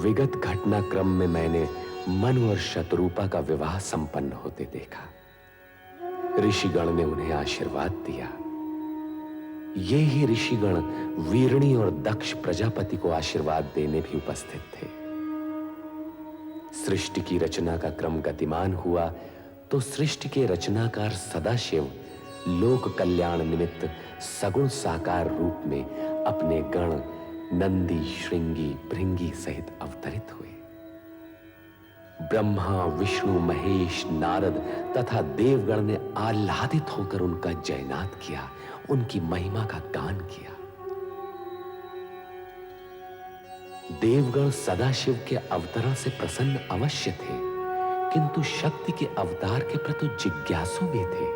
विगत घटनाक्रम में मैंने मनु और शतरूपा का विवाह संपन्न होते देखा। ऋषिगण ने उन्हें आशीर्वाद दिया। ये ही ऋषिगण वीरणी और दक्ष प्रजापति को आशीर्वाद देने भी उपस्थित थे। सृष्टि की रचना का क्रम गतिमान हुआ तो सृष्टि के रचनाकार सदाशिव लोक कल्याण निमित्त सगुण साकार रूप में अपने गण नंदी, श्रृंगी, भृंगी सहित अवतरित हुए। ब्रह्मा, विष्णु, महेश, नारद तथा देवगण ने आह्लादित होकर उनका जयनाद किया, उनकी महिमा का गान किया। देवगण सदाशिव के अवतरण से प्रसन्न अवश्य थे, किंतु शक्ति के अवतार के प्रति जिज्ञासु भी थे।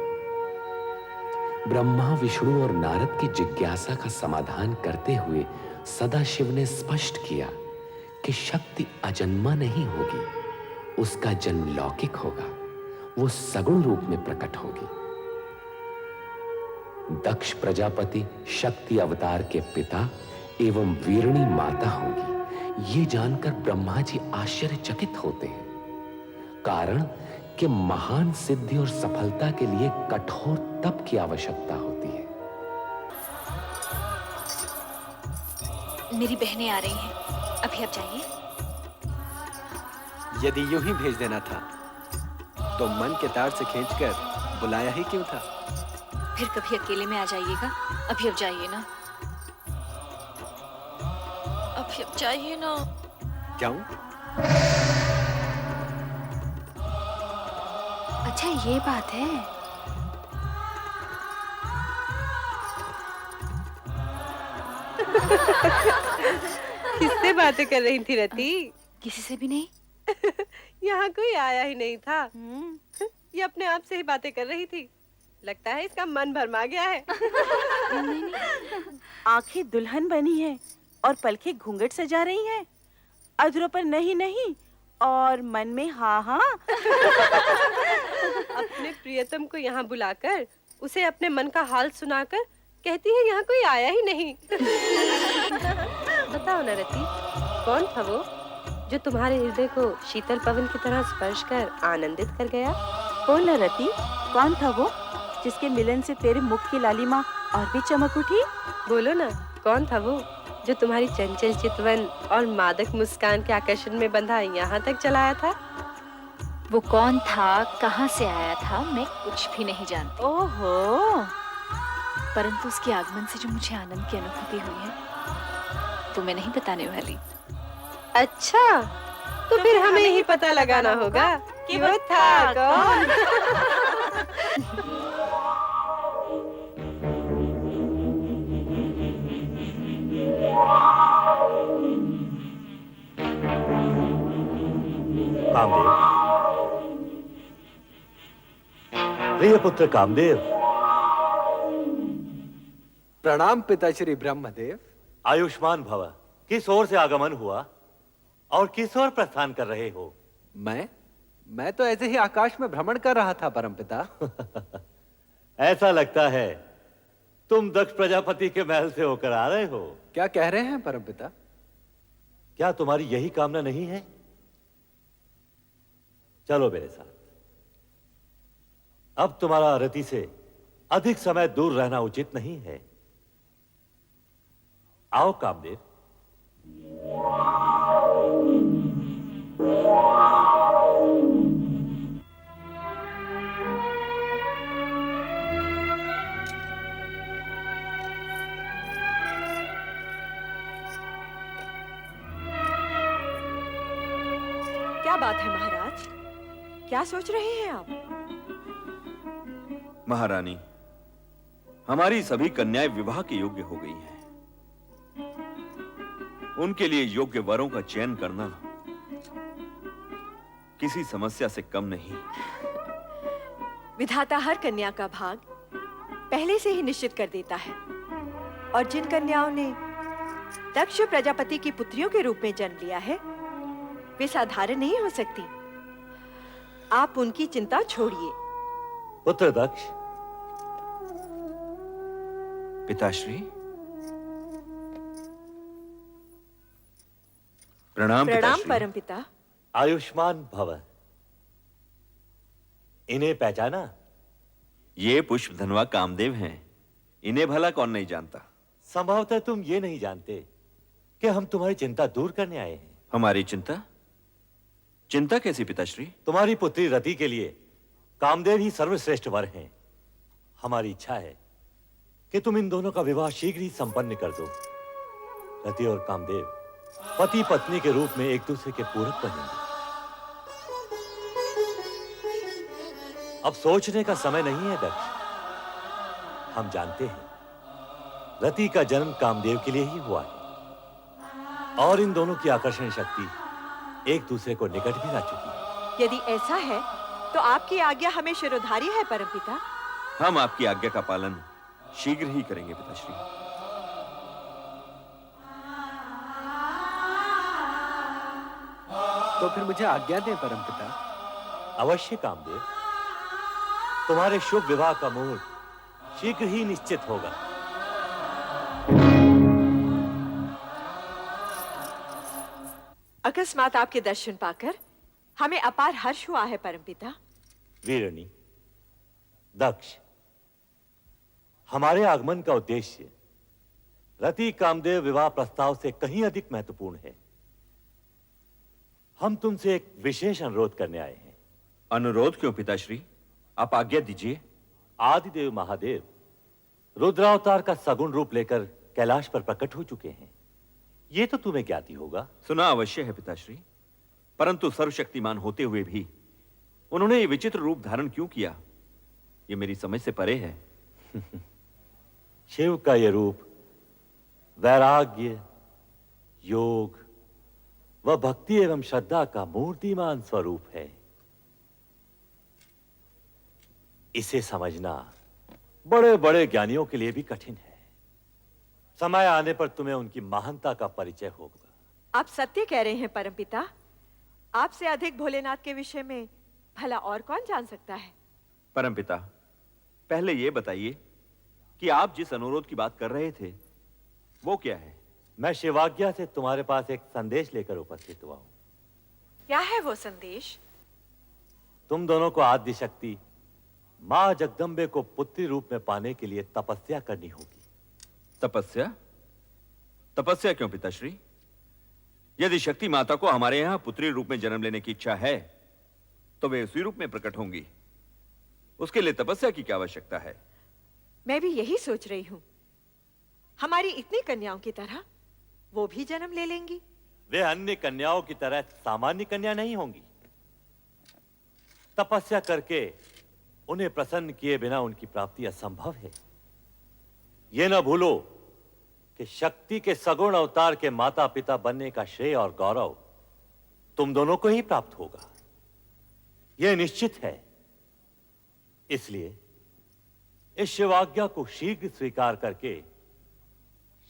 ब्रह्मा, विष्णु और नारद की जिज्ञासा का समाधान करते हुए सदाशिव ने स्पष्ट किया कि शक्ति अजन्मा नहीं होगी, उसका जन्म लौकिक होगा, वो सगुण रूप में प्रकट होगी। दक्ष प्रजापति शक्ति अवतार के पिता एवं वीरणी माता होंगी, ये जानकर ब्रह्मा जी आश्चर्यचकित होते हैं। कारण कि महान सिद्धि और सफलता के लिए कठोर तप की आवश्यकता होती है। मेरी बहनें आ रही हैं, अभी आप जाइए। यदि यूं ही भेज देना था तो मन के तार से खींचकर बुलाया ही क्यों था? फिर कभी अकेले में आ जाइएगा। अभी अब जाइए ना, अभी अब जाइए ना। जाऊं? अच्छा ये बात है। किससे बातें कर रही थी रति? किसी से भी नहीं। यहाँ कोई आया ही नहीं था। ये अपने आप से ही बातें कर रही थी। लगता है इसका मन भरमा गया है। आंखें दुल्हन बनी है और पलकें घूंघट सजा रही हैं। अधरों पर नहीं नहीं और मन में हाँ हाँ। अपने प्रियतम को यहाँ बुलाकर उसे अपने मन का हाल सुनाकर कहती है यहाँ कोई आया ही नहीं। बताओ ना रति, कौन था वो जो तुम्हारे हृदय को शीतल पवन की तरह स्पर्श कर आनंदित कर गया? बोल ना रति, कौन था वो जिसके मिलन से तेरे मुख की लालिमा और भी चमक उठी? बोलो ना, कौन था वो जो तुम्हारी चंचल चितवन और मादक मुस्कान के आकर्षण में बंधा यहाँ तक चलाया था? वो कौन था, कहाँ से आया था, मैं कुछ भी नहीं जानती। ओहो, परंतु उसके आगमन से जो मुझे आनंद की अनुभूति हुई है तो मैं नहीं बताने वाली। अच्छा, तो फिर हमें ही पता लगाना होगा कि वो था कौन। कामदेव, प्रिय पुत्र कामदेव। प्रणाम पिताश्री ब्रह्मदेव। आयुष्मान भव। किस ओर से आगमन हुआ और किस ओर प्रस्थान कर रहे हो? मैं तो ऐसे ही आकाश में भ्रमण कर रहा था परमपिता। ऐसा लगता है तुम दक्ष प्रजापति के महल से होकर आ रहे हो। क्या कह रहे हैं परमपिता? क्या तुम्हारी यही कामना नहीं है? चलो मेरे साथ। अब तुम्हारा रति से अधिक समय दूर रहना उचित नहीं है। आओ कामदेव। क्या बात है महाराज, क्या सोच रहे हैं आप? महारानी, हमारी सभी कन्याएं विवाह के योग्य हो गई हैं। उनके लिए योग्य वरों का चयन करना किसी समस्या से कम नहीं। विधाता हर कन्या का भाग पहले से ही निश्चित कर देता है, और जिन कन्याओं ने दक्ष प्रजापति की पुत्रियों के रूप में जन्म लिया है वे साधारण नहीं हो सकती। आप उनकी चिंता छोड़िए। पुत्र दक्ष। पिताश्री, प्रणाम प्रणाम पिताश्री। परमपिता। आयुष्मान भव। इन्हें पहचाना? ये पुष्पधनवा कामदेव हैं। इन्हें भला कौन नहीं जानता। संभवतः तुम ये नहीं जानते कि हम तुम्हारी चिंता दूर करने आए हैं। हमारी चिंता? चिंता कैसी पिताश्री? तुम्हारी पुत्री रति के लिए कामदेव ही सर्वश्रेष्ठ वर हैं। हमारी इच्छा है कि तुम इन दोनों का विवाह शीघ्र ही संपन्न कर दो। रति और कामदेव पति पत्नी के रूप में एक दूसरे के पूरक बनेंगे। अब सोचने का समय नहीं है दक्ष। हम जानते हैं रति का जन्म कामदेव के लिए ही हुआ है और इन दोनों की आकर्षण शक्ति एक दूसरे को निकट भी ला चुकी है। यदि ऐसा है तो आपकी आज्ञा हमें शिरोधार्य है परमपिता। हम आपकी आज्ञा का पालन शीघ्र ही करेंगे पिताश्री। तो फिर मुझे आज्ञा दें परमपिता। अवश्य कामदेव, तुम्हारे शुभ विवाह का मुहूर्त शीघ्र ही निश्चित होगा। अकस्मात आपके दर्शन पाकर हमें अपार हर्ष हुआ है परमपिता। वीरणी, दक्ष, हमारे आगमन का उद्देश्य रति कामदेव विवाह प्रस्ताव से कहीं अधिक महत्वपूर्ण है। हम तुमसे एक विशेष अनुरोध करने आए हैं। अनुरोध क्यों पिताश्री? आप आज्ञा दीजिए। आदिदेव महादेव रुद्रावतार का सगुण रूप लेकर कैलाश पर प्रकट हो चुके हैं। ये तो तुम्हें ज्ञात ही होगा। सुना अवश्य है पिताश्री, परंतु सर्वशक्तिमान होते हुए भी उन्होंने ये विचित्र रूप धारण क्यों किया, ये मेरी समझ से परे है। शिव का यह रूप वैराग्य, योग व भक्ति एवं श्रद्धा का मूर्तिमान स्वरूप है। इसे समझना बड़े बड़े ज्ञानियों के लिए भी कठिन है। समय आने पर तुम्हें उनकी महानता का परिचय होगा। आप सत्य कह रहे हैं परमपिता। आपसे अधिक भोलेनाथ के विषय में भला और कौन जान सकता है। परमपिता, पहले ये बताइए कि आप जिस अनुरोध की बात कर रहे थे वो क्या है? मैं शिवाज्ञा से तुम्हारे पास एक संदेश लेकर उपस्थित हुआ हूं। क्या है वो संदेश? तुम दोनों को आद्य शक्ति मां जगदम्बे को पुत्री रूप में पाने के लिए तपस्या करनी होगी। तपस्या? तपस्या क्यों पिताश्री? यदि शक्ति माता को हमारे यहां पुत्री रूप में जन्म लेने की इच्छा है तो वे उसी रूप में प्रकट होंगी। उसके लिए तपस्या की क्या आवश्यकता है? मैं भी यही सोच रही हूँ। हमारी इतनी कन्याओं की तरह वो भी जन्म ले लेंगी। वे अन्य कन्याओं की तरह सामान्य कन्या नहीं होंगी। तपस्या करके उन्हें प्रसन्न किए बिना उनकी प्राप्ति असंभव है। यह न भूलो कि शक्ति के सगुण अवतार के माता पिता बनने का श्रेय और गौरव तुम दोनों को ही प्राप्त होगा, यह निश्चित है। इसलिए इस शिवाज्ञा को शीघ्र स्वीकार करके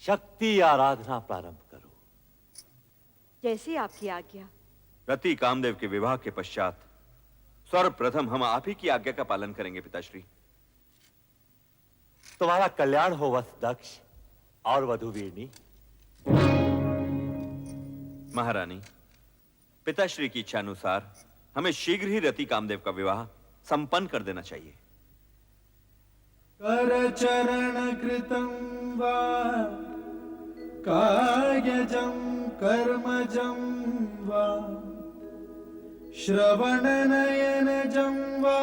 शक्ति आराधना प्रारंभ करो। जैसी आपकी आज्ञा। रति कामदेव के विवाह के पश्चात सर्वप्रथम हम आप ही की आज्ञा का पालन करेंगे पिताश्री। तुम्हारा कल्याण हो वत्स दक्ष और वधु वीरनी। महारानी, पिताश्री की इच्छा अनुसार हमें शीघ्र ही रति कामदेव का विवाह संपन्न कर देना चाहिए। करचरण कृतं वा कायजं कर्मजं वा श्रवणनयनजं वा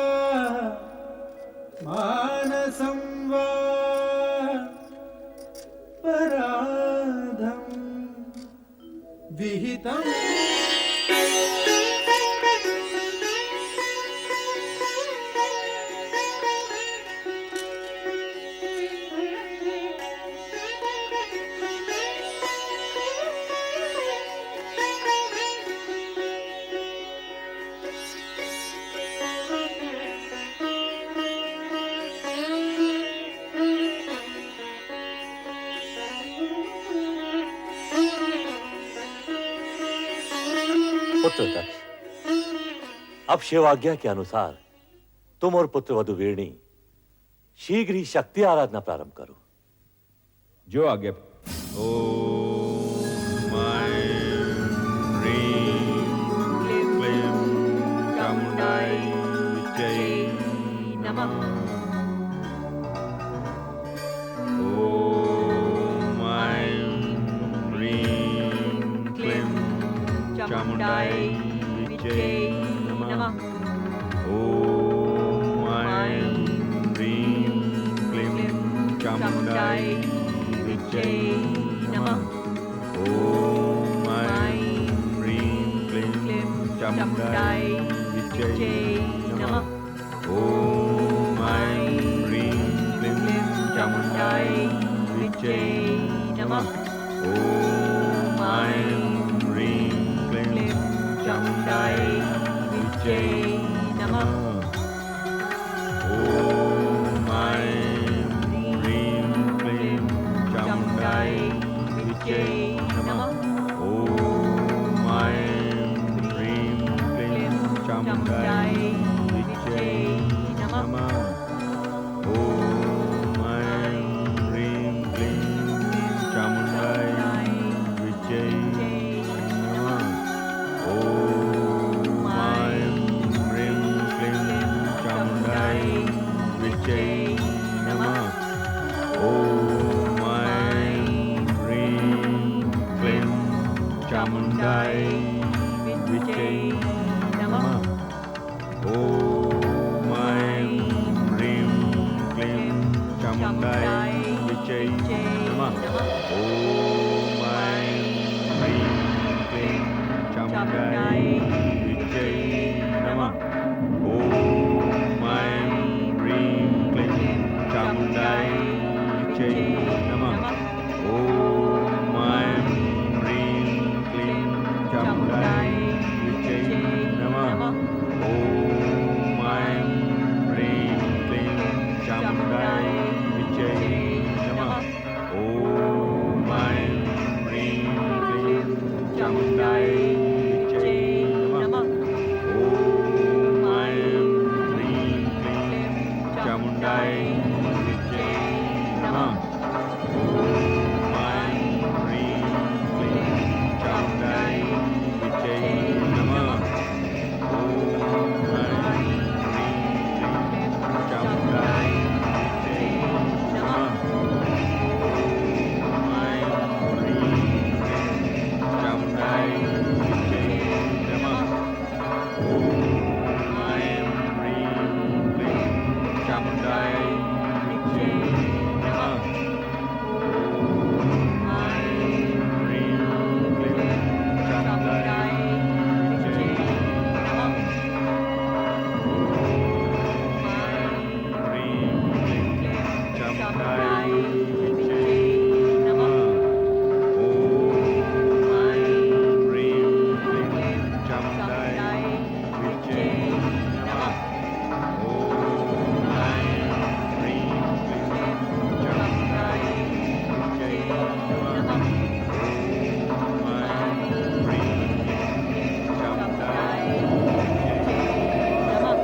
मानसं वा पराधं विहितम् पुत्र दक्ष, अब शिवाज्ञा के अनुसार तुम और पुत्र वधु वीरनी शीघ्र ही शक्ति आराधना प्रारंभ करो। जो आज्ञा। ओम नमः। ओम ऐं ह्रीं क्लीं चामुण्डायै विद्महे नमः। ओम ऐं ह्रीं क्लीं चामुण्डायै विद्महे नमः। ओम ऐं ह्रीं क्लीं चामुण्डायै विद्महे नमः। ओम ऐं ह्रीं क्लीं चामुण्डायै विद्महे नमः। ओम ऐं ह्रीं क्लीं चामुण्डायै विद्महे नमः। ओम ऐं ह्रीं क्लीं चामुण्डायै विद्महे नमः। ओम ऐं ह्रीं क्लीं चामुण्डायै विद्महे नमः। ओम ऐं ह्रीं क्लीं चामुण्डायै विद्महे नमः। ओम ऐं ह्रीं क्लीं चामुण्डायै विद्महे नमः। ओम ऐं ह्रीं क्लीं चामुण्डायै विद्महे नमः। ओम ऐं ह्रीं क्लीं चामुण्डायै विद्महे नमः। ओम ऐं ह्रीं क्लीं चामुण्डायै विद्महे नमः। ओम ऐं ह्रीं क्लीं चामुण्डायै विद्महे नमः। ओम ऐं ह्रीं क्लीं चामुण्डायै विद्महे नमः। ओम ऐं ह्रीं क्लीं चामुण्डायै विद्महे नमः। ओम ऐं ह्रीं क्लीं चामुण्डायै विद्महे नमः। ओम ऐं ह्रीं क्लीं चामुण्डायै विद्महे नमः। ओम ऐं ह्रीं क्लीं चामुण्डायै विद्महे नमः। ओम ऐं ह्रीं क्लीं चामुण्डायै विद्महे नमः। ओम ऐं ह्रीं क्लीं चामुण्डायै विद्महे नमः। ओम ऐं ह्रीं क्लीं चामुण्डायै विद्महे नमः। ओम ऐं ह्रीं क्लीं चामुण्डायै विद्महे नमः। ओम ऐं ह्रीं क्लीं चामुण्डायै विद्महे नमः। ओम ऐं ह्रीं क्लीं चामुण्डायै विद्महे नमः। ओम ऐं ह्रीं क्लीं चामुण्डायै विद्महे नमः। ओम ऐं ह्रीं क्लीं चामुण्डायै विद्महे नमः। ओम ऐं ह्रीं क्लीं चामुण्डायै विद्महे नमः।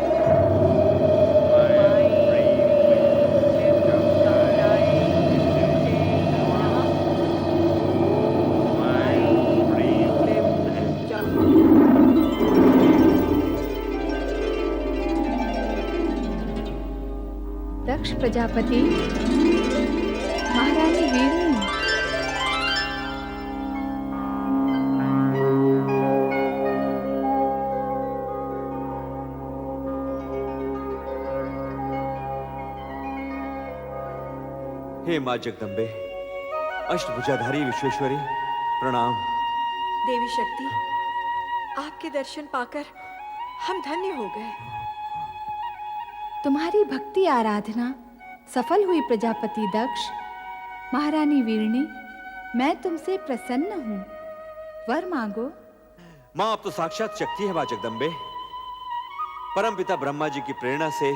ओम ऐं ह्रीं दक्ष प्रजापति, महारानी वीरणी। हे माँ जगदम्बे, अष्टभुजाधारी विश्वेश्वरी, प्रणाम। देवी शक्ति, आपके दर्शन पाकर हम धन्य हो गए। तुम्हारी भक्ति आराधना सफल हुई प्रजापति दक्ष। महारानी वीरणी, मैं तुमसे प्रसन्न हूँ, वर मांगो। माँ, अब तो साक्षात शक्ति है माँ जगदम्बे। परम पिता ब्रह्मा जी की प्रेरणा से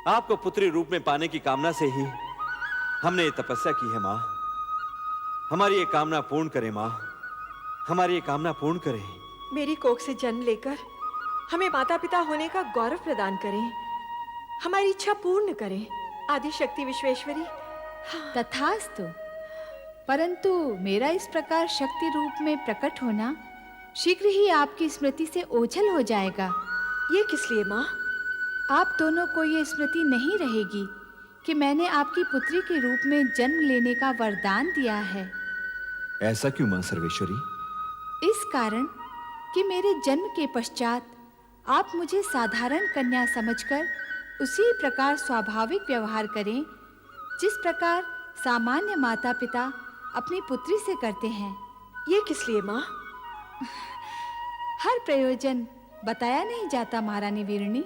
आपको पुत्री रूप में पाने की कामना से ही हमने ये तपस्या की है माँ। हमारी ये कामना पूर्ण करें माँ, हमारी ये कामना पूर्ण करें। मेरी कोख से जन्म लेकर हमें माता पिता होने का गौरव प्रदान करें, हमारी इच्छा पूर्ण करें। आदि शक्ति विश्वेश्वरी। तथास्तु। परंतु मेरा इस प्रकार शक्ति रूप में प्रकट होना शीघ्र ही आपकी स्मृति से ओझल हो जाएगा। ये किस लिए माँ? आप दोनों को ये स्मृति नहीं रहेगी कि मैंने आपकी पुत्री के रूप में जन्म लेने का वरदान दिया है। ऐसा क्यों मां सर्वेश्वरी? इस कारण कि मेरे जन्म के पश्चात आप मुझे साधारण कन्या समझकर उसी प्रकार स्वाभाविक व्यवहार करें जिस प्रकार सामान्य माता-पिता अपनी पुत्री से करते हैं। ये किस लिए माँ? हर प्रयोजन बताया नहीं जाता महारानी वीरणी।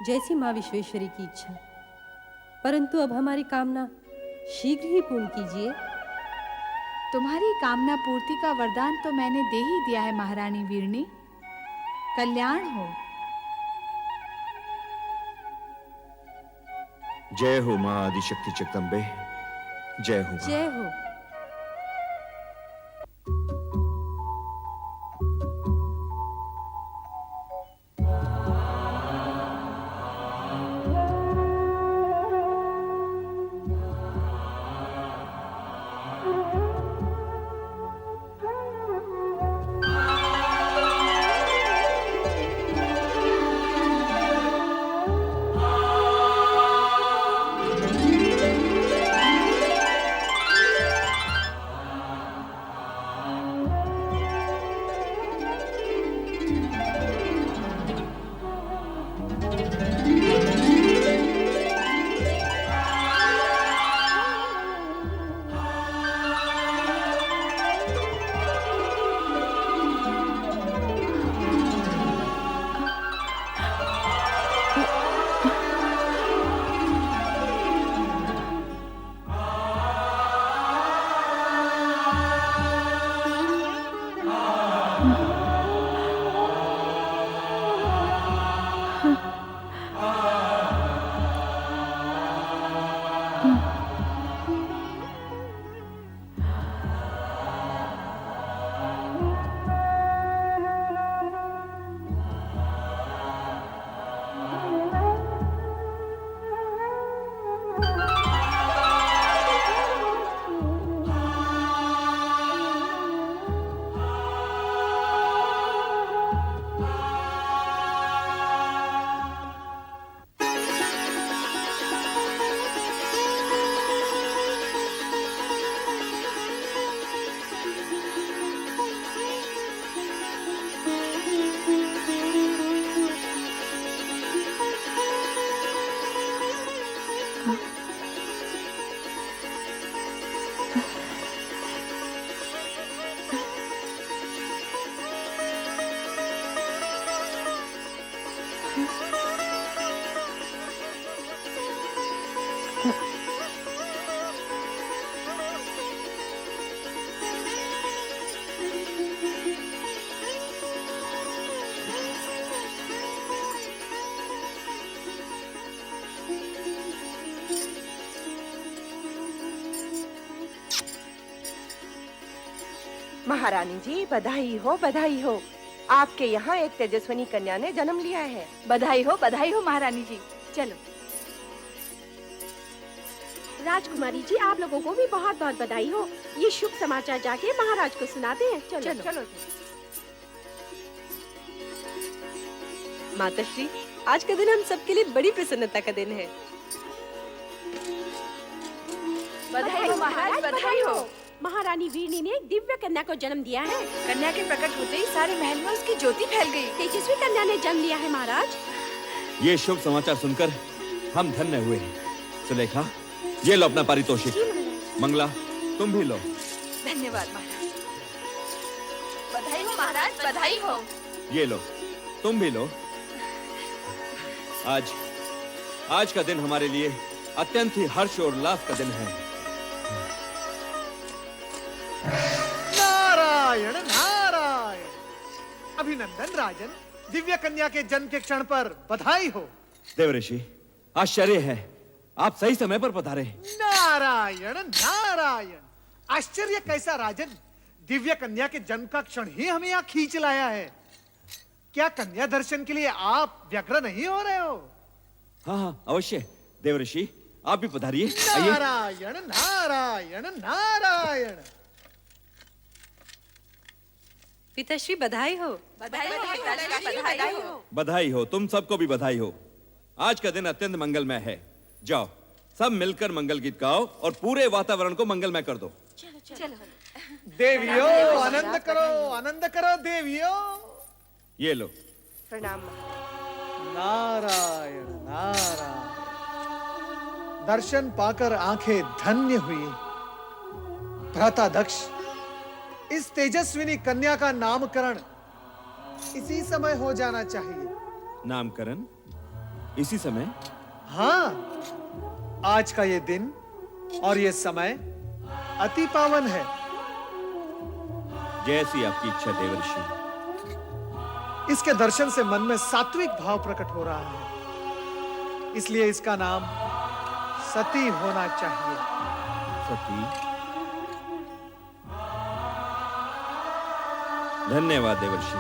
जैसी माँ विश्वेश्वरी की इच्छा, परंतु अब हमारी कामना शीघ्र ही पूर्ण कीजिए। तुम्हारी कामना पूर्ति का वरदान तो मैंने दे ही दिया है महारानी वीरणी। कल्याण हो। जय हो मां आदिशक्ति जगदम्बे, जय हो मां। जय हो। महारानी जी बधाई हो, बधाई हो। आपके यहाँ एक तेजस्विनी कन्या ने जन्म लिया है। बधाई हो महारानी जी। चलो। राजकुमारी जी, आप लोगों को भी बहुत बहुत बधाई हो। ये शुभ समाचार जाके महाराज को सुनाते हैं। चलो चलो, चलो। माताश्री, आज का दिन हम सबके लिए बड़ी प्रसन्नता का दिन है। बधाई हो महाराज, बधाई हो। महारानी वीरनी ने एक दिव्य कन्या को जन्म दिया है। कन्या के प्रकट होते ही सारे महल में उसकी ज्योति फैल गई। तेजस्वी कन्या ने जन्म लिया है महाराज। ये शुभ समाचार सुनकर हम धन्य हुए हैं। सुलेखा, ये लो अपना पारितोषिक। मंगला, तुम भी लो। धन्यवाद महाराज। बधाई हो महाराज, बधाई हो। ये लो, तुम भी लो। आज का दिन हमारे लिए अत्यंत ही हर्ष और उल्लास का दिन है। नारायण नारायण। अभिनंदन राजन, दिव्य कन्या के जन्म के क्षण पर बधाई हो। देवऋषि, आश्चर्य है, आप सही समय पर पधारे। नारायण नारायण। आश्चर्य कैसा राजन, दिव्य कन्या के जन्म का क्षण ही हमें यहाँ खींच लाया है। क्या कन्या दर्शन के लिए आप व्यग्र नहीं हो रहे हो? हाँ, अवश्य। देवऋषि, आप भी पधारिए। आइए। नारायण नारायण नारायण। पिताश्री बधाई हो। बधाई हो, तुम सबको भी बधाई हो। आज का दिन अत्यंत मंगलमय है। जाओ सब मिलकर मंगल गीत गाओ और पूरे वातावरण को मंगलमय कर दो। देवियों आनंद करो देवियों। ये लो। प्रणाम। नारायण नारायण। दर्शन पाकर आंखें धन्य हुई। भ्राता दक्ष, इस तेजस्विनी कन्या का नामकरण इसी समय हो जाना चाहिए। नामकरण इसी समय? हाँ, आज का ये दिन और ये समय अति पावन है। जैसी आपकी इच्छा देवर्षि। इसके दर्शन से मन में सात्विक भाव प्रकट हो रहा है, इसलिए इसका नाम सती होना चाहिए। सती? धन्यवाद देवर्षि,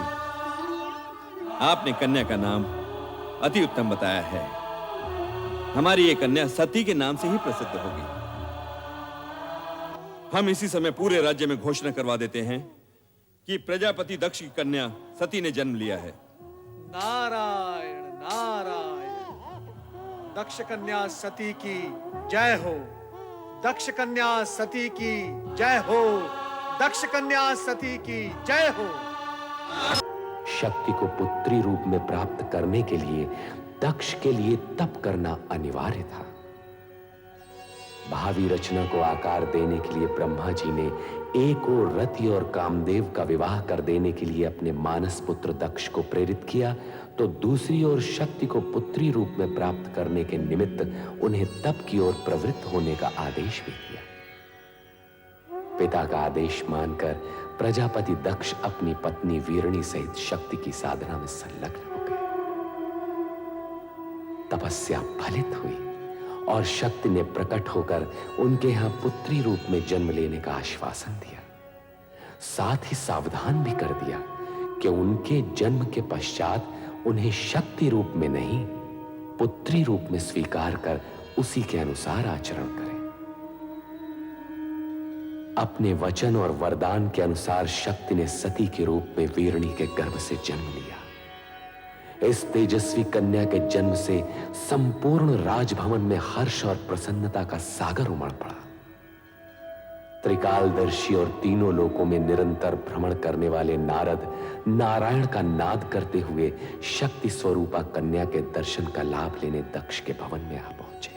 आपने कन्या का नाम अति उत्तम बताया है। हमारी ये कन्या सती के नाम से ही प्रसिद्ध होगी। हम इसी समय पूरे राज्य में घोषणा करवा देते हैं कि प्रजापति दक्ष की कन्या सती ने जन्म लिया है। नारायण नारायण। दक्ष कन्या सती की जय हो। दक्ष कन्या सती की जय हो। दक्ष कन्या सती की जय हो। शक्ति को पुत्री रूप में प्राप्त करने के लिए दक्ष के लिए तप करना अनिवार्य था। भावी रचना को आकार देने के लिए ब्रह्मा जी ने एक ओर रति और कामदेव का विवाह कर देने के लिए अपने मानस पुत्र दक्ष को प्रेरित किया, तो दूसरी ओर शक्ति को पुत्री रूप में प्राप्त करने के निमित्त उन्हें तप की ओर प्रवृत्त होने का आदेश भी दिया। पिता का आदेश मानकर प्रजापति दक्ष अपनी पत्नी वीरणी सहित शक्ति की साधना में संलग्न हो गए। तपस्या फलित हुई और शक्ति ने प्रकट होकर उनके यहां पुत्री रूप में जन्म लेने का आश्वासन दिया। साथ ही सावधान भी कर दिया कि उनके जन्म के पश्चात उन्हें शक्ति रूप में नहीं, पुत्री रूप में स्वीकार कर उसी के अनुसार आचरण करें। अपने वचन और वरदान के अनुसार शक्ति ने सती के रूप में वीरणी के गर्भ से जन्म लिया। इस तेजस्वी कन्या के जन्म से संपूर्ण राजभवन में हर्ष और प्रसन्नता का सागर उमड़ पड़ा। त्रिकालदर्शी और तीनों लोकों में निरंतर भ्रमण करने वाले नारद नारायण का नाद करते हुए शक्ति स्वरूपा कन्या के दर्शन का लाभ लेने दक्ष के भवन में आ पहुंचे।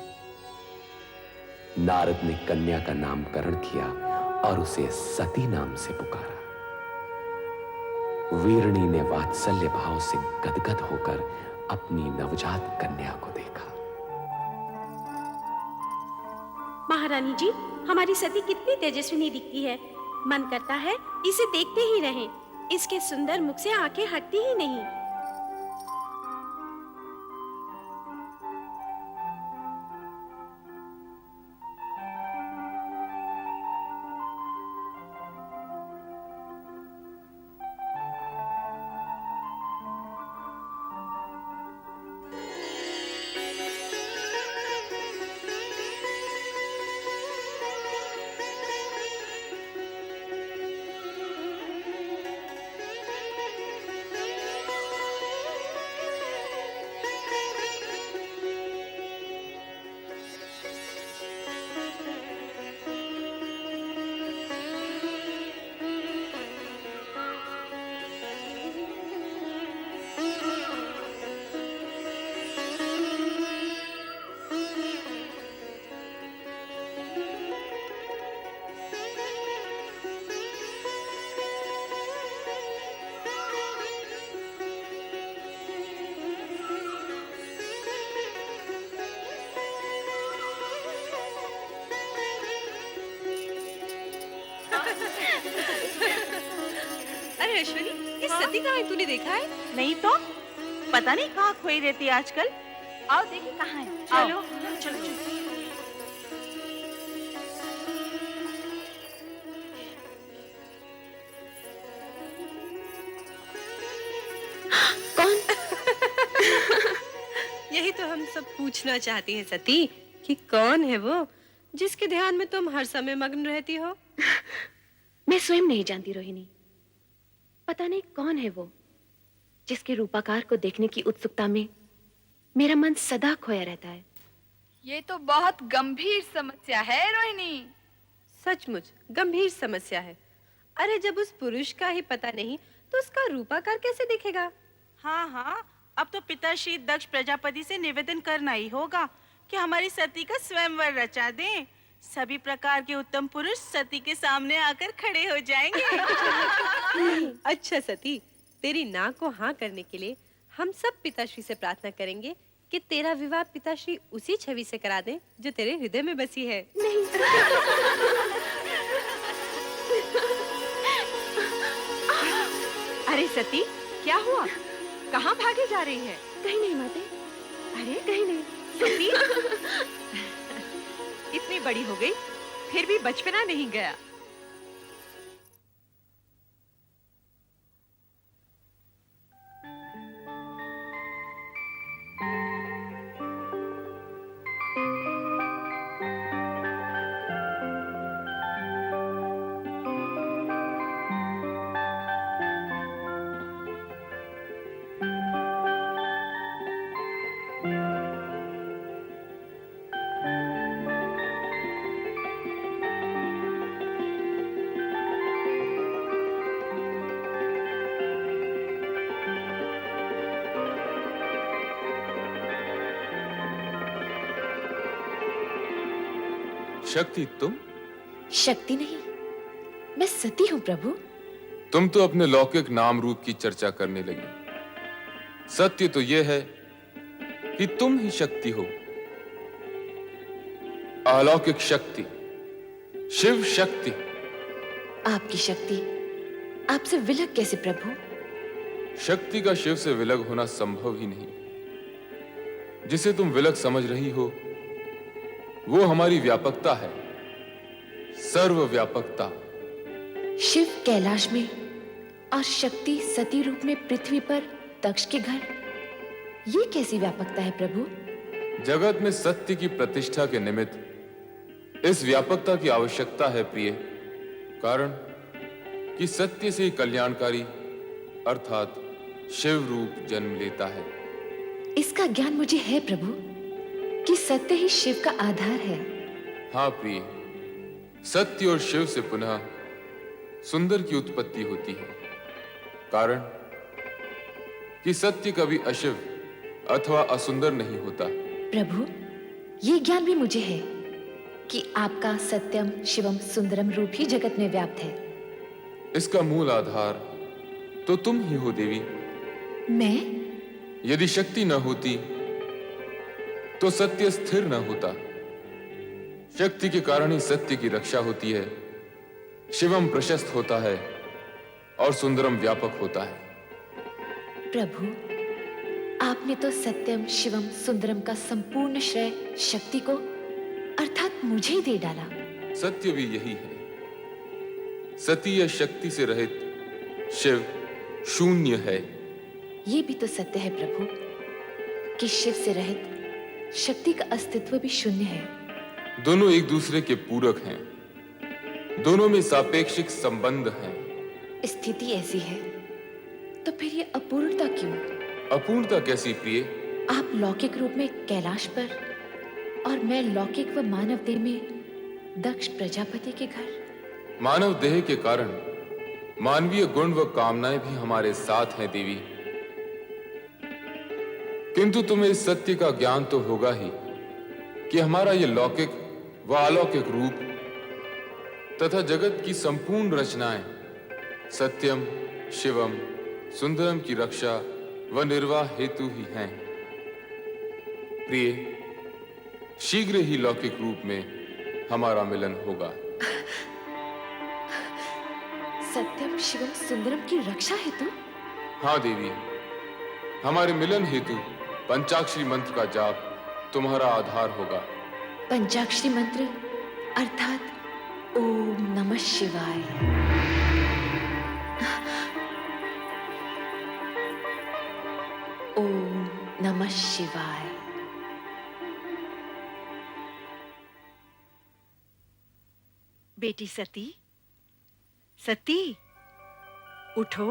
नारद ने कन्या का नामकरण किया और उसे सती नाम से पुकारा। वीरणी ने वात्सल्य भाव से गदगद होकर अपनी नवजात कन्या को देखा। महारानी जी, हमारी सती कितनी तेजस्विनी दिखती है। मन करता है इसे देखते ही रहें। इसके सुंदर मुख से आंखें हटती ही नहीं। अरे अश्विनी, इस सती कहाँ है? तूने देखा है? नहीं तो पता नहीं कहाँ खोई रहती है आजकल। आओ देखिए कहाँ है। चलो चलो चलो। कौन? यही तो हम सब पूछना चाहती हैं सती, कि कौन है वो जिसके ध्यान में तुम हर समय मग्न रहती हो? मैं स्वयं नहीं जानती रोहिणी। पता नहीं कौन है वो जिसके रूपाकार को देखने की उत्सुकता में मेरा मन सदा खोया रहता है। ये तो बहुत गंभीर समस्या है रोहिणी। सचमुच गंभीर समस्या है। अरे जब उस पुरुष का ही पता नहीं तो उसका रूपाकार कैसे दिखेगा? हाँ हाँ, अब तो पिताश्री दक्ष प्रजापति से निवेदन करना ही होगा कि हमारी सती का स्वयंवर रचा दें। सभी प्रकार के उत्तम पुरुष सती के सामने आकर खड़े हो जाएंगे। अच्छा सती, तेरी नाक को हाँ करने के लिए हम सब पिताश्री से प्रार्थना करेंगे कि तेरा विवाह पिताश्री उसी छवि से करा दें जो तेरे हृदय में बसी है। नहीं। अरे सती, क्या हुआ? कहाँ भागे जा रही है? कहीं नहीं माते। अरे कहीं नहीं। सती, इतनी बड़ी हो गई फिर भी बचपना नहीं गया। शक्ति तुम? शक्ति नहीं, मैं सती हूँ प्रभु। तुम तो अपने लौकिक नाम रूप की चर्चा करने लगी। सत्य तो यह है कि तुम ही शक्ति हो, अलौकिक शक्ति, शिव शक्ति। आपकी शक्ति आपसे विलग कैसे प्रभु? शक्ति का शिव से विलग होना संभव ही नहीं। जिसे तुम विलग समझ रही हो वो हमारी व्यापकता है, सर्वव्यापकता। शिव कैलाश में और शक्ति सती रूप में पृथ्वी पर दक्ष के घर, ये कैसी व्यापकता है प्रभु? जगत में सत्य की प्रतिष्ठा के निमित्त इस व्यापकता की आवश्यकता है प्रिय। कारण कि सत्य से ही कल्याणकारी अर्थात शिव रूप जन्म लेता है। इसका ज्ञान मुझे है प्रभु कि सत्य ही शिव का आधार है। हाँ प्रिय, सत्य और शिव से पुनः सुंदर की उत्पत्ति होती है। कारण कि सत्य कभी अशिव अथवा असुंदर नहीं होता। प्रभु, ये ज्ञान भी मुझे है कि आपका सत्यम शिवम सुंदरम रूप ही जगत में व्याप्त है। इसका मूल आधार तो तुम ही हो देवी। मैं? यदि शक्ति न होती तो सत्य स्थिर न होता। शक्ति के कारण ही सत्य की रक्षा होती है, शिवम प्रशस्त होता है और सुंदरम व्यापक होता है। प्रभु, आपने तो सत्यम शिवम सुंदरम का संपूर्ण श्रेय शक्ति को अर्थात मुझे ही दे डाला। सत्य भी यही है। सती या शक्ति से रहित शिव शून्य है। ये भी तो सत्य है प्रभु कि शिव से रहित शक्ति का अस्तित्व भी शून्य है। दोनों एक दूसरे के पूरक हैं। दोनों में सापेक्षिक संबंध हैं। स्थिति ऐसी है तो फिर ये अपूर्णता क्यों? अपूर्णता कैसी प्रिय? आप लौकिक रूप में कैलाश पर और मैं लौकिक व मानव देह में दक्ष प्रजापति के घर। मानव देह के कारण मानवीय गुण व कामनाएं भी हमारे साथ हैं देवी। किंतु तुम्हें इस सत्य का ज्ञान तो होगा ही कि हमारा यह लौकिक व अलौकिक रूप तथा जगत की संपूर्ण रचनाएं सत्यम शिवम सुंदरम की रक्षा व निर्वाह हेतु ही हैं। प्रिय, शीघ्र ही लौकिक रूप में हमारा मिलन होगा। सत्यम शिवम सुंदरम की रक्षा हेतु? हाँ देवी, हमारे मिलन हेतु पंचाक्षरी मंत्र का जाप तुम्हारा आधार होगा। पंचाक्षरी मंत्र अर्थात ओम नमः शिवाय। ओम नमः शिवाय। बेटी सती, सती उठो।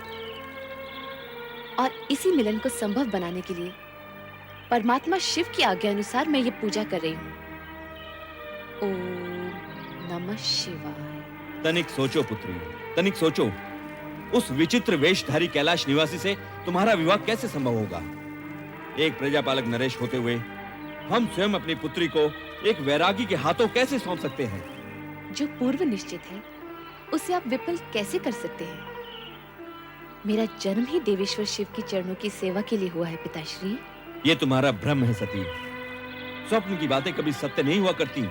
और इसी मिलन को संभव बनाने के लिए परमात्मा शिव की आज्ञा अनुसार मैं ये पूजा कर रही हूँ। ओम नमः शिवाय। तनिक सोचो पुत्री, तनिक सोचो। उस विचित्र वेशधारी कैलाश निवासी से तुम्हारा विवाह कैसे संभव होगा? एक प्रजापालक नरेश होते हुए हम स्वयं अपनी पुत्री को एक वैरागी के हाथों कैसे सौंप सकते हैं? जो पूर्व निश्चित है उसे आप विफल कैसे कर सकते हैं? मेरा जन्म ही देवेश्वर शिव की चरणों की सेवा के लिए हुआ है पिताश्री। ये तुम्हारा भ्रम है सती। स्वप्न की बातें कभी सत्य नहीं हुआ करती।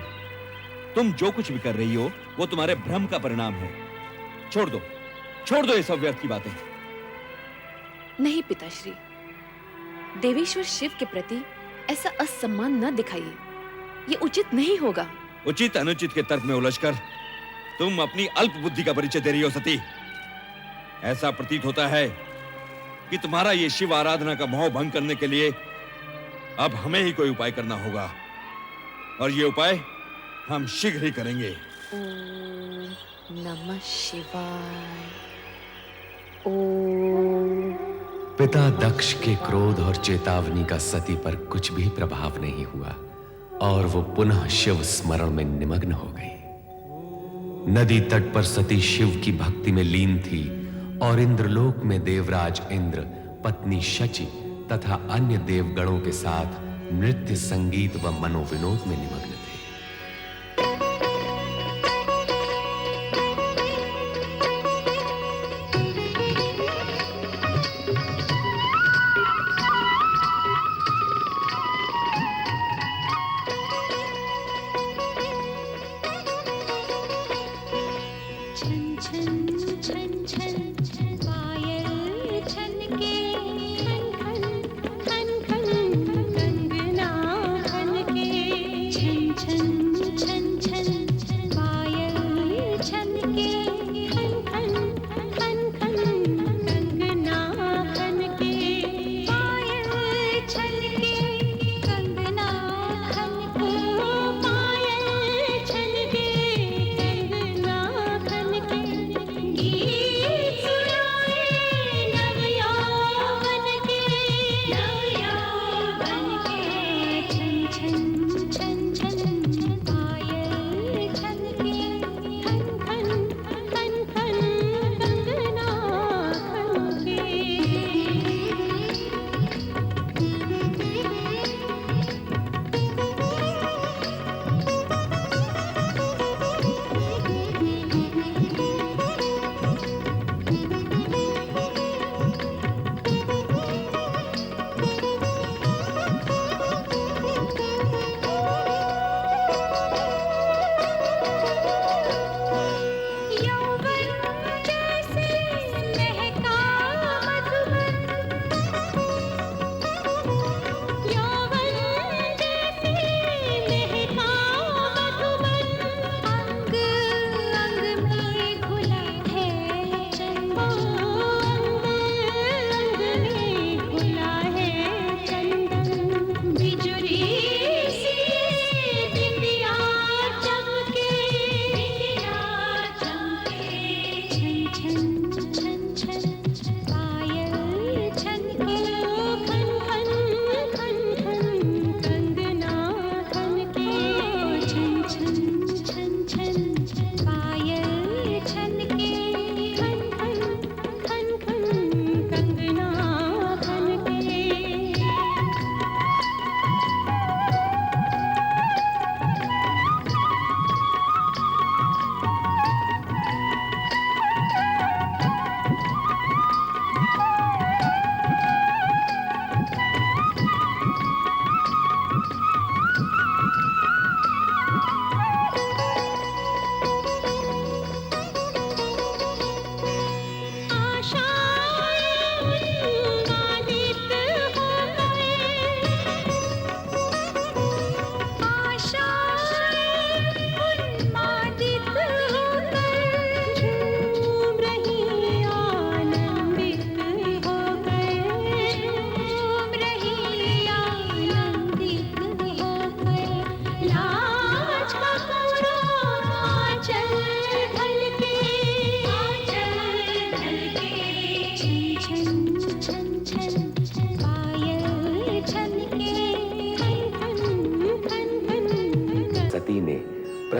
तुम जो कुछ भी कर रही हो वो तुम्हारे भ्रम का परिणाम है। छोड़ दो ये सब व्यर्थ की बातें। नहीं पिताश्री, देवेश्वर शिव के प्रति ऐसा असम्मान न दिखाइए, ये उचित नहीं होगा। उचित अनुचित के तर्क में उलझकर तुम अपनी अल्प बुद्धि का परिचय दे रही हो सती। ऐसा प्रतीत होता है कि तुम्हारा ये शिव आराधना का मोह भंग करने के लिए अब हमें ही कोई उपाय करना होगा, और ये उपाय हम शीघ्र ही करेंगे। ओम नमः शिवाय। ओम। पिता दक्ष के क्रोध और चेतावनी का सती पर कुछ भी प्रभाव नहीं हुआ और वो पुनः शिव स्मरण में निमग्न हो गई। नदी तट पर सती शिव की भक्ति में लीन थी और इंद्रलोक में देवराज इंद्र, पत्नी शची तथा अन्य देवगणों के साथ नृत्य, संगीत व मनोविनोद में निमग्न थे। छन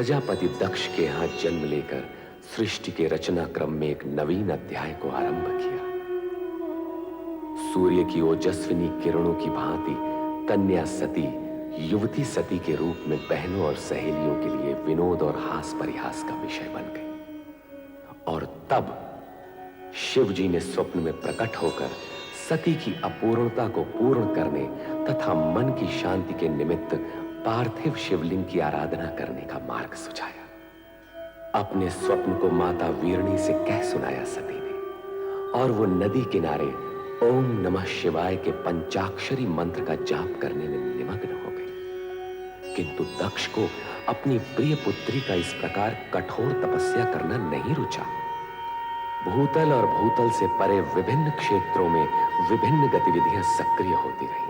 प्रजापति दक्ष के यहाँ जन्म लेकर सृष्टि के रचना क्रम में एक नवीन अध्याय को आरंभ किया। सूर्य की ओजस्विनी किरणों की भांति कन्या सती युवती सती के रूप में बहनों और सहेलियों के लिए विनोद और हास परिहास का विषय बन गई। और तब शिव जी ने स्वप्न में प्रकट होकर सती की अपूर्णता को पूर्ण करने तथा मन की शांति के निमित्त पार्थिव शिवलिंग की आराधना करने का मार्ग सुझाया। अपने स्वप्न को माता वीरणी से कह सुनाया सती ने, और वो नदी किनारे ओम नमः शिवाय के पंचाक्षरी मंत्र का जाप करने में निमग्न हो गई। किंतु दक्ष को अपनी प्रिय पुत्री का इस प्रकार कठोर तपस्या करना नहीं रुचा। भूतल और भूतल से परे विभिन्न क्षेत्रों में विभिन्न गतिविधियां सक्रिय होती रहीं।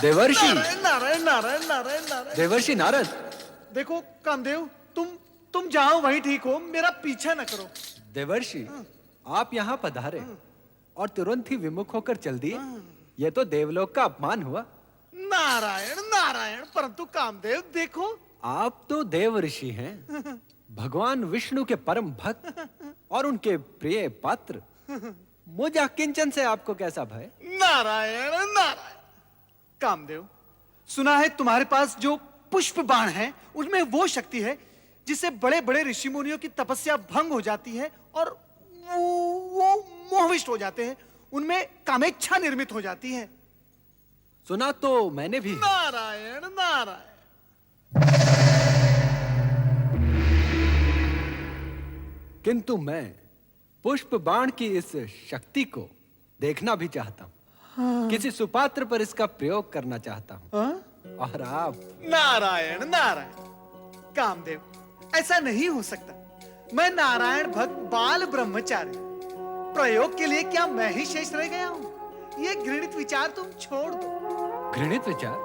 देवर्षि नारायण नारायण नारायण नारायण। देवर्षि नारद, देखो कामदेव, तुम जाओ वहीं ठीक हो, मेरा पीछा न करो। देवर्षि आप यहाँ पधारे और तुरंत ही विमुख होकर चल दिए। ये तो देवलोक का अपमान हुआ। नारायण नारायण, परंतु कामदेव देखो, आप तो देव ऋषि हैं, भगवान विष्णु के परम भक्त और उनके प्रिय पात्र। मुझ किंचन से आपको कैसा भय? नारायण नारायण। कामदेव, सुना है तुम्हारे पास जो पुष्प बाण है उनमें वो शक्ति है जिससे बड़े बड़े ऋषि मुनियों की तपस्या भंग हो जाती है और वो मोहविष्ट हो जाते हैं, उनमें कामेच्छा निर्मित हो जाती है। सुना तो मैंने भी। नारायण नारायण। किंतु मैं पुष्प बाण की इस शक्ति को देखना भी चाहता हूँ। किसी सुपात्र पर इसका प्रयोग करना चाहता हूँ। और आप? नारायण नारायण। कामदेव, ऐसा नहीं हो सकता। मैं नारायण भक्त बाल ब्रह्मचारी, प्रयोग के लिए क्या मैं ही शेष रह गया हूँ? ये घृणित विचार तुम छोड़ दो। घृणित विचार?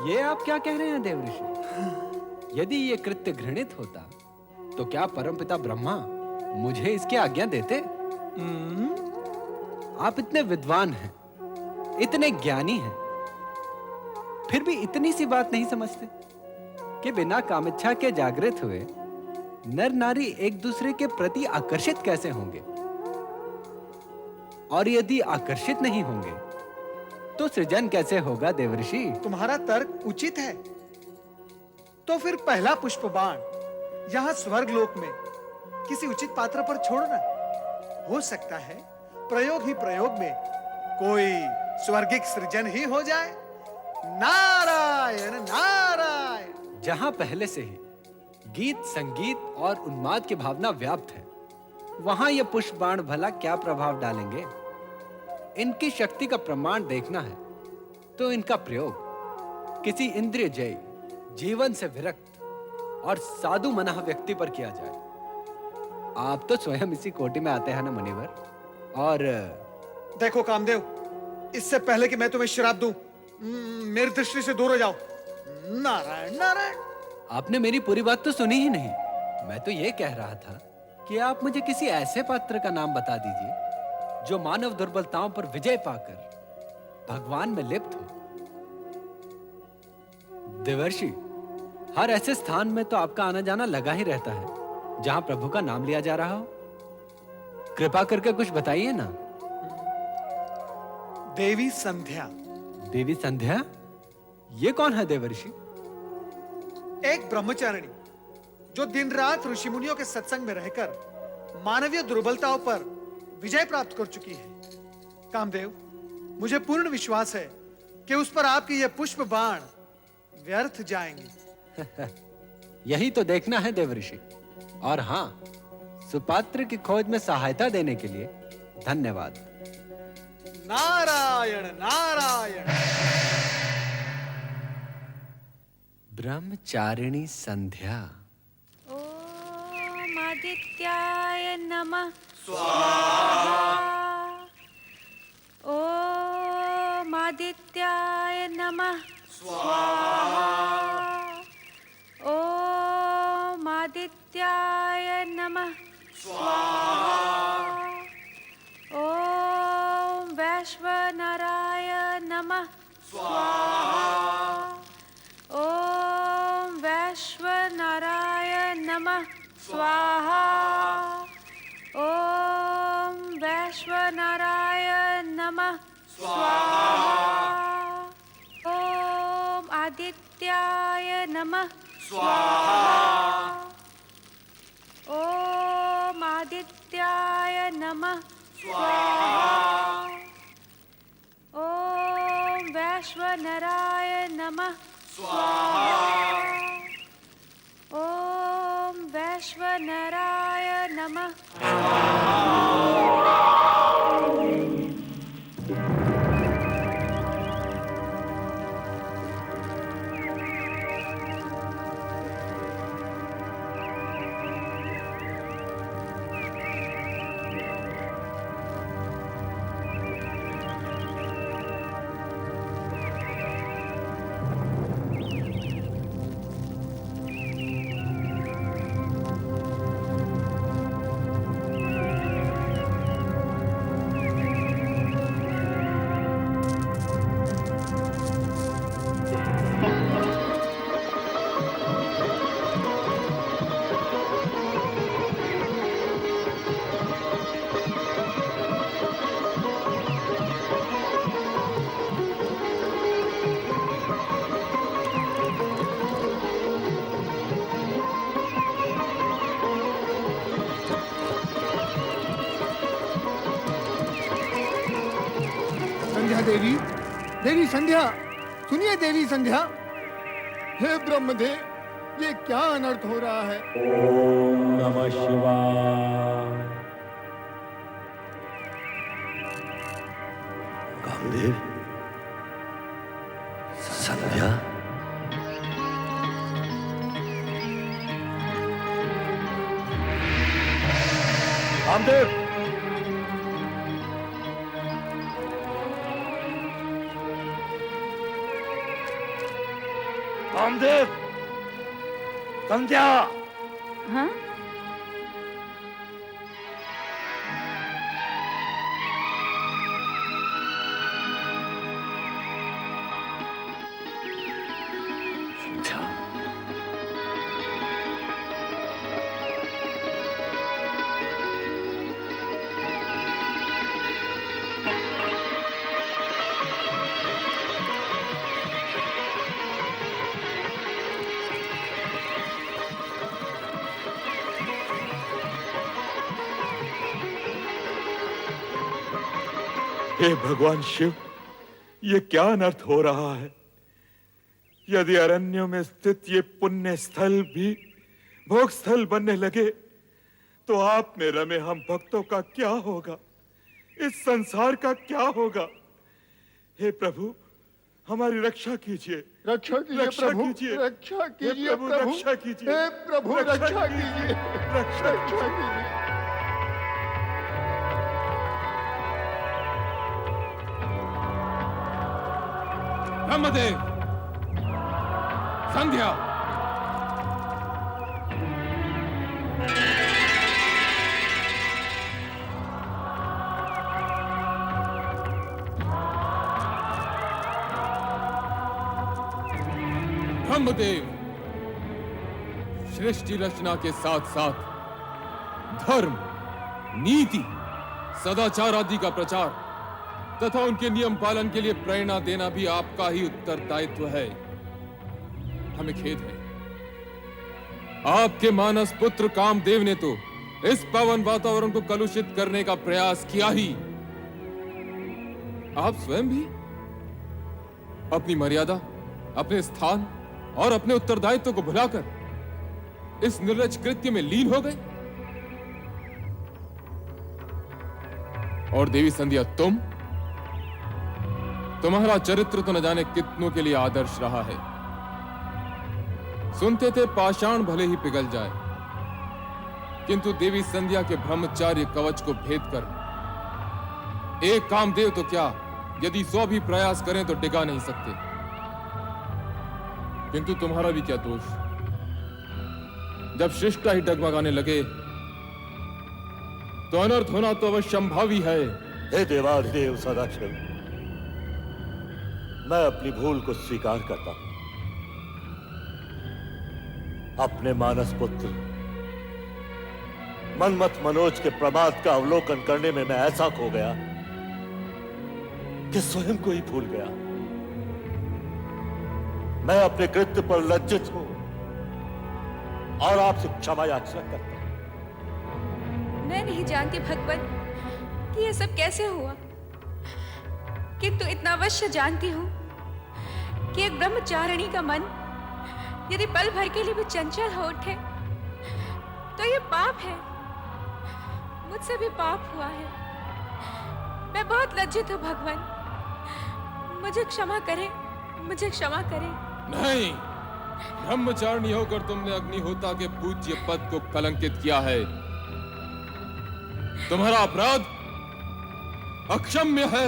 ये आप क्या कह रहे हैं देव ऋषि? यदि ये कृत्य घृणित होता तो क्या परमपिता ब्रह्मा मुझे इसकी आज्ञा देते? आप इतने विद्वान हैं, इतने ज्ञानी हैं, फिर भी इतनी सी बात नहीं समझते कि बिना कामेच्छा के जागृत हुए नर नारी एक दूसरे के प्रति आकर्षित कैसे होंगे? और यदि आकर्षित नहीं होंगे तो सृजन कैसे होगा देवर्षि? तुम्हारा तर्क उचित है। तो फिर पहला पुष्प बाण यहाँ स्वर्ग लोक में किसी उचित पात्र पर छोड़ना। हो सकता है प्रयोग ही प्रयोग में कोई स्वर्गिक सृजन ही हो जाए। नारायण नारायण। जहां पहले से ही गीत, संगीत और उन्माद की भावना व्याप्त है, वहां ये पुष्प बाण भला क्या प्रभाव डालेंगे? इनकी शक्ति का प्रमाण देखना है तो इनका प्रयोग किसी इंद्रिय जय, जीवन से विरक्त और साधु मना व्यक्ति पर किया जाए। आप तो स्वयं इसी कोटि में आते हैं ना मुनिवर। और देखो कामदेव, इससे पहले कि मैं तुम्हें श्राप दूं, मेरी दृष्टि से दूर हो जाओ। नारायण नारायण। आपने मेरी पूरी बात तो सुनी ही नहीं। मैं तो ये कह रहा था कि आप मुझे किसी ऐसे पात्र का नाम बता दीजिए जो मानव दुर्बलताओं पर विजय पाकर भगवान में लिप्त हो। देवर्षि, हर ऐसे स्थान में तो आपका आना जाना लगा ही रहता है जहां प्रभु का नाम लिया जा रहा हो। कृपा करके कुछ बताइए ना। देवी संध्या। देवी संध्या? ये कौन है देवर्षि? एक ब्रह्मचारिणी जो दिन रात ऋषि मुनियों के सत्संग में रहकर मानवीय दुर्बलताओं पर विजय प्राप्त कर चुकी है। कामदेव, मुझे पूर्ण विश्वास है कि उस पर आपके ये पुष्प बाण व्यर्थ जाएंगे। यही तो देखना है देवर्षि। और हां, सुपात्र की खोज में सहायता देने के लिए धन्यवाद। नारायण नारायण। ब्रह्मचारिणी संध्या। ओम आदित्याय नमः ओम आदित्याय नमः ओम आदित्याय नमः ओम वैश्वनराय नमः ओम वैश्वनराय नमः स्वाहा ओम वैश्वनराय नमः स्वाहा ओम आदित्याय नमः स्वाहा ओम आदित्याय नमः स्वाहा ओम वैश्वनराय नमः स्वाहा ओम वैश्वनराय नमः देवी, देवी संध्या, सुनिए देवी संध्या। हे ब्रह्मदेव, ये क्या अनर्थ हो रहा है? ओम नमः शिवाय। कामदेव, संध्या, कामदेव, कामदेव, संध्या। हाँ? हे भगवान शिव, ये क्या अनर्थ हो रहा है? यदि अरण्यों में स्थित ये पुण्य स्थल भी भोग स्थल बनने लगे तो आप में रमे हम भक्तों का क्या होगा, इस संसार का क्या होगा। हे प्रभु, हमारी रक्षा कीजिए, रक्षा कीजिए प्रभु, रक्षा कीजिए प्रभु, रक्षा कीजिए, हे प्रभु रक्षा कीजिए, रक्षा कीजिए। ब्रह्मदेव, संध्या, ब्रह्मदेव, सृष्टि रचना के साथ साथ धर्म, नीति, सदाचार आदि का प्रचार तथा उनके नियम पालन के लिए प्रेरणा देना भी आपका ही उत्तरदायित्व है। हमें खेद है, आपके मानस पुत्र कामदेव ने तो इस पावन वातावरण को कलुषित करने का प्रयास किया ही। आप स्वयं भी अपनी मर्यादा, अपने स्थान और अपने उत्तरदायित्व को भुलाकर इस निर्लज कृत्य में लीन हो गए। और देवी संध्या, तुम्हारा चरित्र तो न जाने कितनों के लिए आदर्श रहा है। सुनते थे पाषाण भले ही पिघल जाए, किंतु देवी संध्या के ब्रह्मचार्य कवच को भेद कर एक कामदेव तो क्या, यदि 100 भी प्रयास करें तो टिका नहीं सकते। किंतु तुम्हारा भी क्या दोष, जब शिष्टा ही डगमगाने लगे तो अनर्थ होना तो अवश्यंभावी है। हे देवाधिदेव सदाशिव, मैं अपनी भूल को स्वीकार करता हूं। अपने मानस पुत्र मनमत मनोज के प्रमाद का अवलोकन करने में मैं ऐसा खो गया कि स्वयं को ही भूल गया। मैं अपने कृत्य पर लज्जित हूं और आपसे क्षमा याचना करता हूं। मैं नहीं जानती भगवान कि यह सब कैसे हुआ, किंतु इतना अवश्य जानती हूँ कि एक ब्रह्मचारिणी का मन यदि पल भर के लिए भी चंचल हो उठे तो ये पाप है। मुझसे भी पाप हुआ है। मैं बहुत लज्जित हूँ भगवान, मुझे क्षमा करें, मुझे क्षमा करें। नहीं, ब्रह्मचारिणी होकर तुमने अग्निहोता के पूज्य पद को कलंकित किया है। तुम्हारा अपराध अक्षम्य है।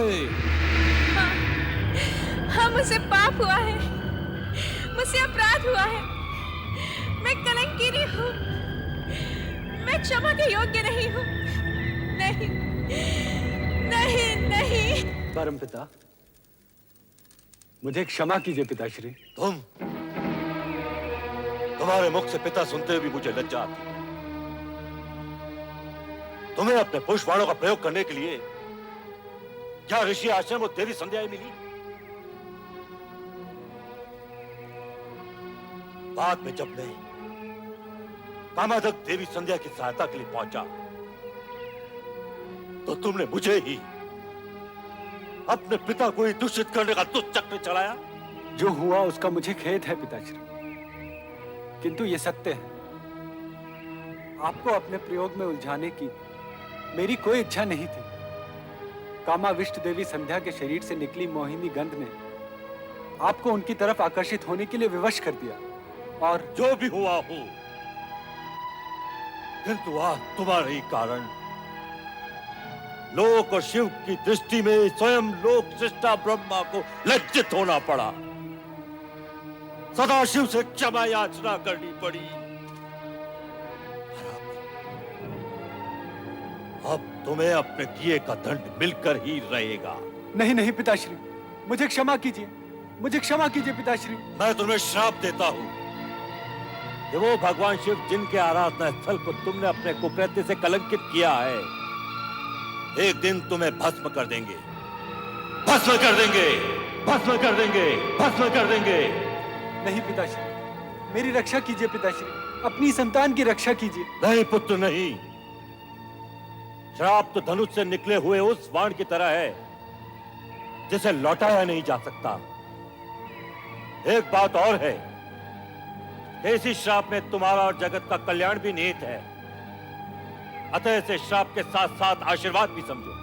हाँ, मुझसे पाप हुआ है, मुझसे अपराध हुआ है। मैं कलंकिनी हूँ, मैं क्षमा के योग्य नहीं हूँ। नहीं, नहीं, नहीं। परमपिता, मुझे क्षमा कीजिए पिताश्री। तुम्हारे मुख से पिता सुनते हुए भी मुझे लज्जा आती है। तुम्हें अपने पुष्पवाणों का प्रयोग करने के लिए क्या ऋषि आश्रम और देवी संध्या मिली? बाद में जब मैं कामाधक देवी संध्या की सहायता के लिए पहुंचा तो तुमने मुझे ही अपने पिता को ही दूषित करने का दुष्ट चक्र चलाया। जो हुआ उसका मुझे खेद है पिताश्री, किंतु ये सत्य है। आपको अपने प्रयोग में उलझाने की मेरी कोई इच्छा नहीं थी। कामाविष्ट देवी संध्या के शरीर से निकली मोहिनी गंध ने आपको उनकी तरफ आकर्षित होने के लिए विवश कर दिया। और जो भी हुआ हो, किंतु आज तुम्हारे ही कारण लोक और शिव की दृष्टि में स्वयं लोक सृष्टा ब्रह्मा को लज्जित होना पड़ा। सदाशिव से क्षमा याचना करनी पड़ी। अब तुम्हें अपने किए का दंड मिलकर ही रहेगा। नहीं नहीं पिताश्री, मुझे क्षमा कीजिए, मुझे क्षमा कीजिए पिताश्री। मैं तुम्हें श्राप देता हूं कि वो भगवान शिव जिनके आराधना स्थल को तुमने अपने कुकृत्य से कलंकित किया है, एक दिन तुम्हें भस्म कर देंगे, भस्म कर देंगे, भस्म कर देंगे, भस्म कर देंगे। नहीं पिताश्री, मेरी रक्षा कीजिए पिताश्री, अपनी संतान की रक्षा कीजिए। नहीं पुत्र नहीं, श्राप तो धनुष से निकले हुए उस बाण की तरह है जिसे लौटाया नहीं जा सकता। एक बात और है कि इसी श्राप में तुम्हारा और जगत का कल्याण भी निहित है। अतः इसे श्राप के साथ साथ आशीर्वाद भी समझो।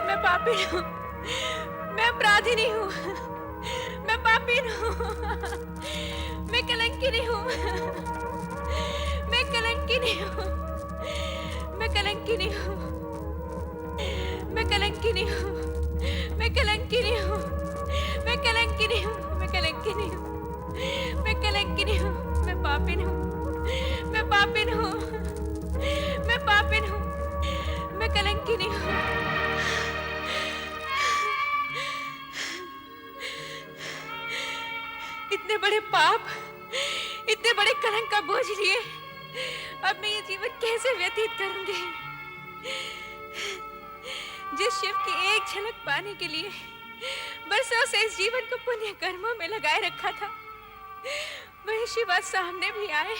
मैं पापी हूँ, मैं अपराधी हूँ, मैं पापी हूँ, मैं कलंकिनी हूँ, मैं कलंकिनी हूँ, मैं कलंकिनी हूँ, मैं कलंकिनी हूँ, मैं कलंकिनी हूँ, मैं कलंकिनी हूँ, मैं कलंकिनी हूँ, मैं कलंकिनी हूँ, मैं पापी हूँ, मैं पापी हूँ, मैं पापी हूँ, मैं कलंकिनी हूँ। इतने बड़े पाप, इतने बड़े कलंक का बोझ लिए अब मैं ये जीवन कैसे व्यतीत करूंगी? जिस शिव की एक झलक पाने के लिए बरसों से इस जीवन को पुण्य कर्मों में लगाए रखा था, वही शिव आज सामने भी आए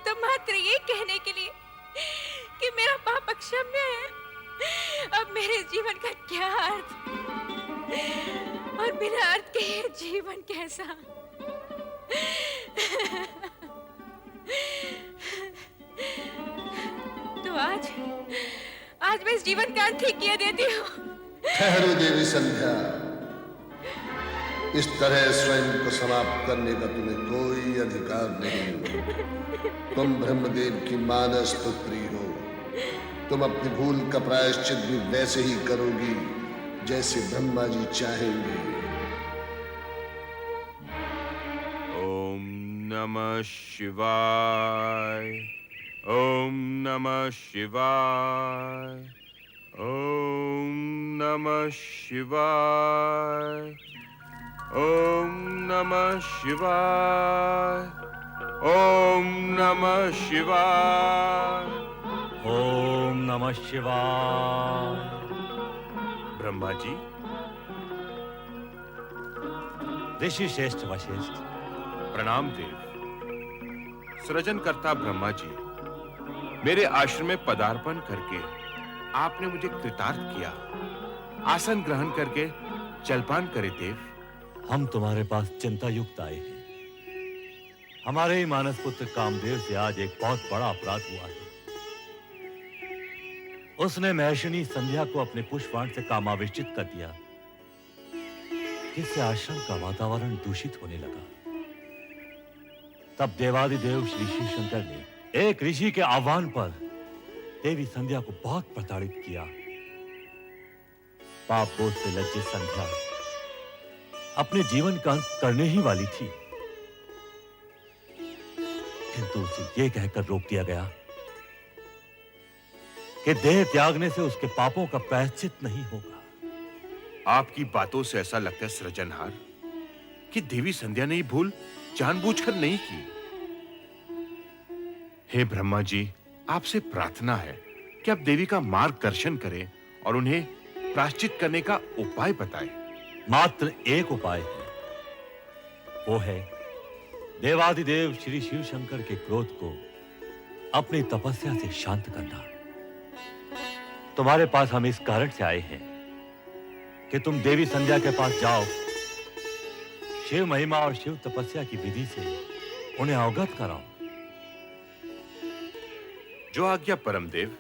तो मात्र ये कहने के लिए कि मेरा पाप अक्षम्य है। अब मेरे जीवन का क्या अर्थ और बिना अर्थ के ये जीवन कैसा? तो आज मैं इस जीवन का अंत ही किए देती हूँ। ठहरो देवी संध्या, इस तरह स्वयं को समाप्त करने का तुम्हें कोई अधिकार नहीं। तुम ब्रह्मदेव की मानस पुत्री हो। तुम अपनी भूल का प्रायश्चित भी वैसे ही करोगी जैसे ब्रह्मा जी चाहेंगे। ओम नमः शिवाय, ओम नमः शिवाय, ओम नमः शिवाय, ओम नमः शिवाय, ओम नमः शिवाय, ओम नमः शिवाय। ब्रह्मा जी, ऋषि श्रेष्ठ वशिष्ठ, प्रणाम देव। सृजनकर्ता ब्रह्मा जी, मेरे आश्रम में पदार्पण करके आपने मुझे कृतार्थ किया। आसन ग्रहण करके जलपान करे देव। हम तुम्हारे पास चिंता युक्त आए हैं। हमारे ही मानस पुत्र कामदेव से आज एक बहुत बड़ा अपराध हुआ है। उसने महर्षिनी संध्या को अपने पुष्पबाण से कामावेशित कर दिया, जिससे आश्रम का वातावरण दूषित होने लगा। तब देवादिदेव श्री शिव शंकर ने एक ऋषि के आह्वान पर देवी संध्या को बहुत प्रताड़ित किया। पाप बोझ से लज्जित संध्या अपने जीवन का अंत करने ही वाली थी, किंतु उसे यह कहकर रोक दिया गया कि देह त्यागने से उसके पापों का प्रायश्चित नहीं होगा। आपकी बातों से ऐसा लगता है सृजनहार कि देवी संध्या ने ये भूल जानबूझकर नहीं की। हे ब्रह्मा जी, आपसे प्रार्थना है कि आप देवी का मार्गदर्शन करें और उन्हें प्रायश्चित करने का उपाय बताएं। मात्र एक उपाय है, वो है देवादिदेव श्री शिव शंकर के क्रोध को अपनी तपस्या से शांत करना। तुम्हारे पास हम इस कारण से आए हैं कि तुम देवी संध्या के पास जाओ, शिव महिमा और शिव तपस्या की विधि से उन्हें अवगत कराओ। जो आज्ञा परमदेव।